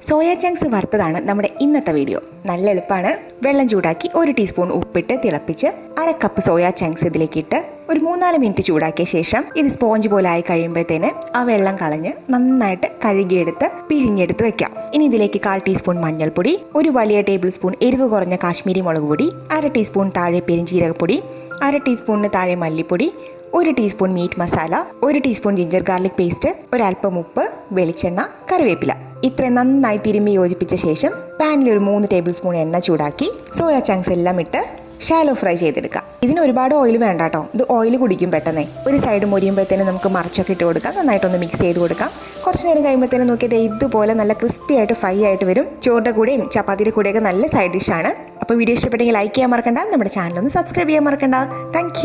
Soya chunks വറുത്തതാണ് നമ്മുടെ ഇന്നത്തെ video. നല്ല എളുപ്പമാണ്. വെള്ളം ചൂടാക്കി 1 ടീസ്പൂൺ ഉപ്പിട്ട് തിളപ്പിച്ച് 1/2 കപ്പ് സോയ ചങ്ക്സ് ഇതിലേക്ക് ഇട്ട് ഒരു 3-4 മിനിറ്റ് ചൂടാക്കിയ ശേഷം ഇത് സ്പോഞ്ച് പോലെ ആയി കഴിയുമ്പോഴത്തേന് ആ വെള്ളം കളഞ്ഞ് നന്നായിട്ട് കഴുകിയെടുത്ത് പിഴിഞ്ഞെടുത്ത് വെക്കാം. ഇനി ഇതിലേക്ക് 1/4 ടീസ്പൂൺ മഞ്ഞൾപ്പൊടി, ഒരു വലിയ ടേബിൾ സ്പൂൺ എരിവ് കുറഞ്ഞ കാശ്മീരി മുളക് പൊടി, 1/2 ടീസ്പൂൺ താഴെ പെരിഞ്ജീരകപ്പൊടി, 1/2 ടീസ്പൂണിന് താഴെ മല്ലിപ്പൊടി, 1 teaspoon meet masala, 1 teaspoon ginger garlic paste, ഒരൽപ്പം ഉപ്പ്, വെളിച്ചെണ്ണ, കറിവേപ്പില. ഇത്രയും നന്നായി തിരുമ്മി യോജിപ്പിച്ച ശേഷം പാനിൽ ഒരു 3 ടേബിൾ സ്പൂൺ എണ്ണ ചൂടാക്കി സോയ ചങ്ക്സ് എല്ലാം ഇട്ട് ഷാലോ ഫ്രൈ ചെയ്തെടുക്കാം. ഇതിന് ഒരുപാട് ഓയിൽ വേണ്ട കേട്ടോ. ഇത് ഓയിൽ കുടിക്കും പെട്ടെന്നേ. ഒരു സൈഡ് മൊരിയുമ്പോഴത്തേനും നമുക്ക് മറിച്ചൊക്കെ ഇട്ട് കൊടുക്കാം. നന്നായിട്ടൊന്ന് മിക്സ് ചെയ്ത് കൊടുക്കാം. കുറച്ച് നേരം കഴിയുമ്പോഴത്തേനും നോക്കിയത് ഇതുപോലെ നല്ല ക്രിസ്പി ആയിട്ട് ഫ്രൈ ആയിട്ട് വരും. ചോറിൻ്റെ കൂടെയും ചപ്പാത്തിയുടെ കൂടെയൊക്കെ നല്ല സൈഡ് ഡിഷാണ്. അപ്പോൾ വീഡിയോ ഇഷ്ടപ്പെട്ടെങ്കിൽ ലൈക്ക് ചെയ്യാൻ മറക്കണ്ട. നമ്മുടെ ചാനലൊന്ന് സബ്സ്ക്രൈബ് ചെയ്യാൻ മറക്കണ്ട. താങ്ക്